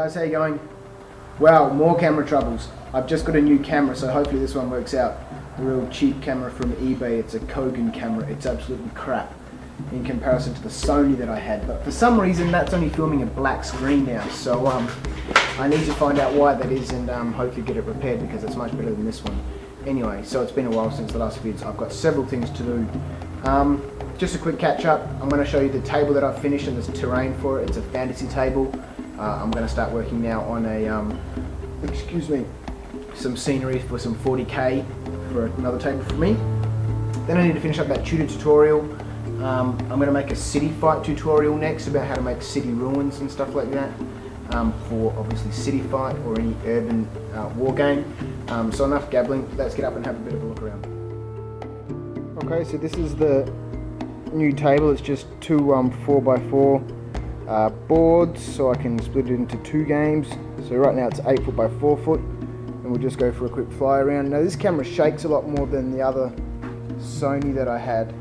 guys, how you going? Wow, more camera troubles. I've just got a new camera, so hopefully this one works out. A real cheap camera from eBay. It's a Kogan camera. It's absolutely crap in comparison to the Sony that I had. But for some reason, that's only filming a black screen now. So I need to find out why that is and hopefully get it repaired because it's much better than this one. Anyway, so it's been a while since the last vids. I've got several things to do. Just a quick catch up. I'm going to show you the table that I've finished and there's terrain for it. It's a fantasy table. I'm going to start working now on a, some scenery for some 40k for another table for me. Then I need to finish up that Tudor tutorial. I'm going to make a city fight tutorial next about how to make city ruins and stuff like that for obviously city fight or any urban war game. So enough gabbling, let's get up and have a bit of a look around. Okay, so this is the new table. It's just two 4x4 boards, so I can split it into two games. So right now it's 8 foot by 4 foot, and we'll just go for a quick fly around. Now this camera shakes a lot more than the other Sony that I had,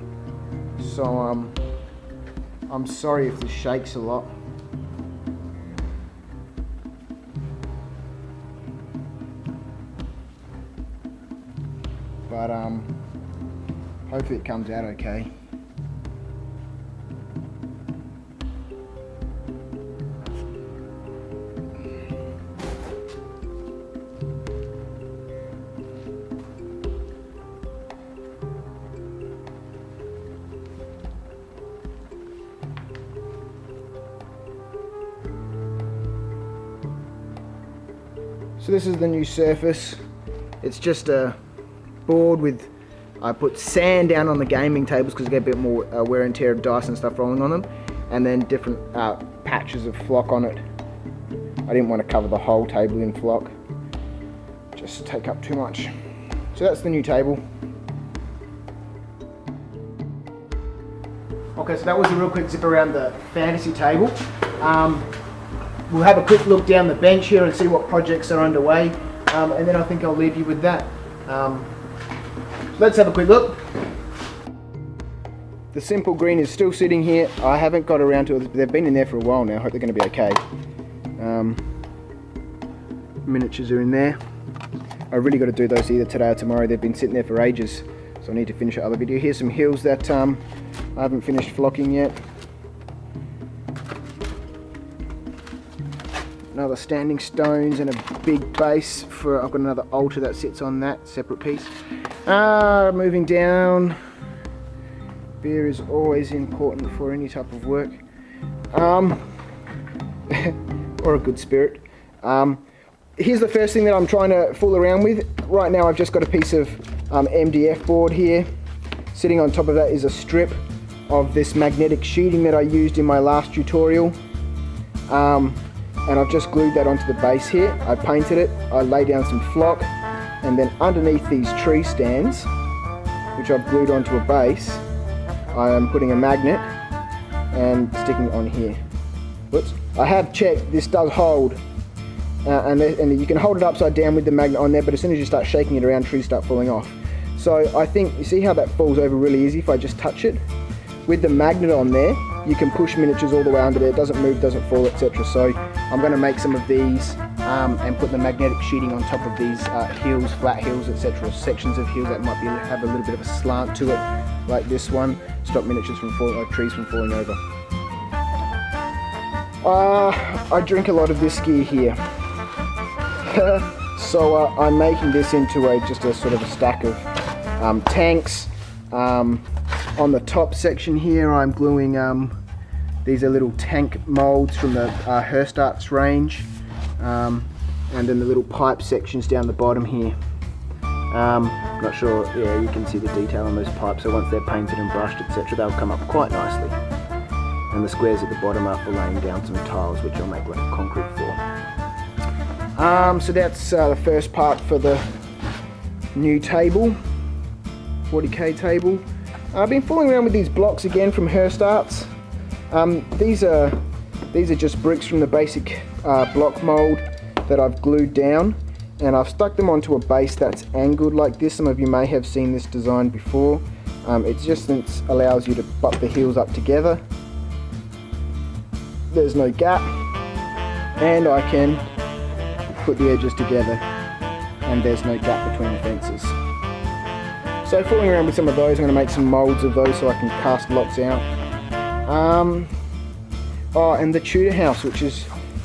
so I'm sorry if this shakes a lot. But hopefully it comes out okay. So this is the new surface. It's just a board with, I put sand down on the gaming tables because I get a bit more wear and tear of dice and stuff rolling on them, and then different patches of flock on it. I didn't want to cover the whole table in flock, just take up too much. So that's the new table. Okay, so that was a real quick zip around the fantasy table. We'll have a quick look down the bench here and see what projects are underway, and then I think I'll leave you with that. Let's have a quick look. The simple green is still sitting here. I haven't got around to it. They've been in there for a while now. I hope they're going to be okay. Miniatures are in there. I really got to do those either today or tomorrow. They've been sitting there for ages, so I need to finish another video. Here's some hills that I haven't finished flocking yet. Another standing stones and a big base for, I've got another altar that sits on that separate piece. Moving down, beer is always important for any type of work, or a good spirit. Here's the first thing that I'm trying to fool around with. Right now I've just got a piece of MDF board here. Sitting on top of that is a strip of this magnetic sheeting that I used in my last tutorial. And I've just glued that onto the base here. I painted it, I laid down some flock, and then underneath these tree stands, which I've glued onto a base, I am putting a magnet and sticking it on here. Whoops. I have checked, this does hold, and you can hold it upside down with the magnet on there, but as soon as you start shaking it around, trees start falling off. So I think, you see how that falls over really easy if I just touch it? With the magnet on there, you can push miniatures all the way under there, it doesn't move, doesn't fall, etc. So I'm going to make some of these and put the magnetic sheeting on top of these hills, flat hills, etc. Sections of hills that might have a little bit of a slant to it, like this one, stop miniatures from falling, like trees from falling over. I drink a lot of this gear here. So I'm making this into just a sort of a stack of tanks. On the top section here I'm gluing, these are little tank molds from the Herstarts range, and then the little pipe sections down the bottom here. Not sure, yeah, you can see the detail on those pipes, so once they're painted and brushed, etc., they'll come up quite nicely. And the squares at the bottom are for laying down some tiles, which I'll make like a concrete floor. So that's the first part for the new table, 40k table. I've been fooling around with these blocks again from Herstarts. These are just bricks from the basic block mold that I've glued down, and I've stuck them onto a base that's angled like this. Some of you may have seen this design before. It just allows you to butt the heels up together. There's no gap. and I can put the edges together and there's no gap between the fences. So fooling around with some of those, I'm going to make some moulds of those so I can cast lots out. Oh, and the Tudor house, which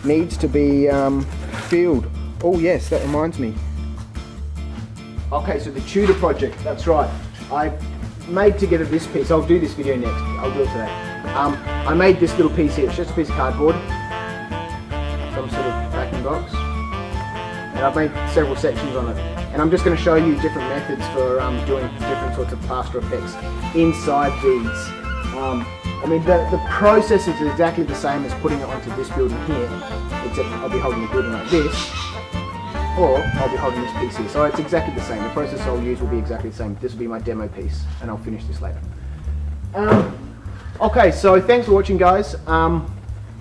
needs to be filled. Oh yes, that reminds me. Okay, so the Tudor project, that's right. I made together this piece. I'll do this video next. I'll do it today. I made this little piece here. It's just a piece of cardboard, some sort of packing box, and I've made several sections on it. And I'm just going to show you different methods for doing different sorts of plaster effects inside these. I mean, the process is exactly the same as putting it onto this building here, except I'll be holding the building like this, or I'll be holding this piece here. So it's exactly the same. The process I'll use will be exactly the same. This will be my demo piece, and I'll finish this later. Okay, so thanks for watching, guys.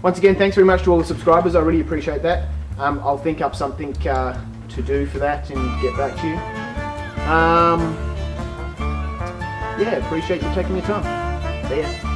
Once again, thanks very much to all the subscribers. I really appreciate that. I'll think up something to do for that and get back to you. Yeah, appreciate you taking your time. See ya.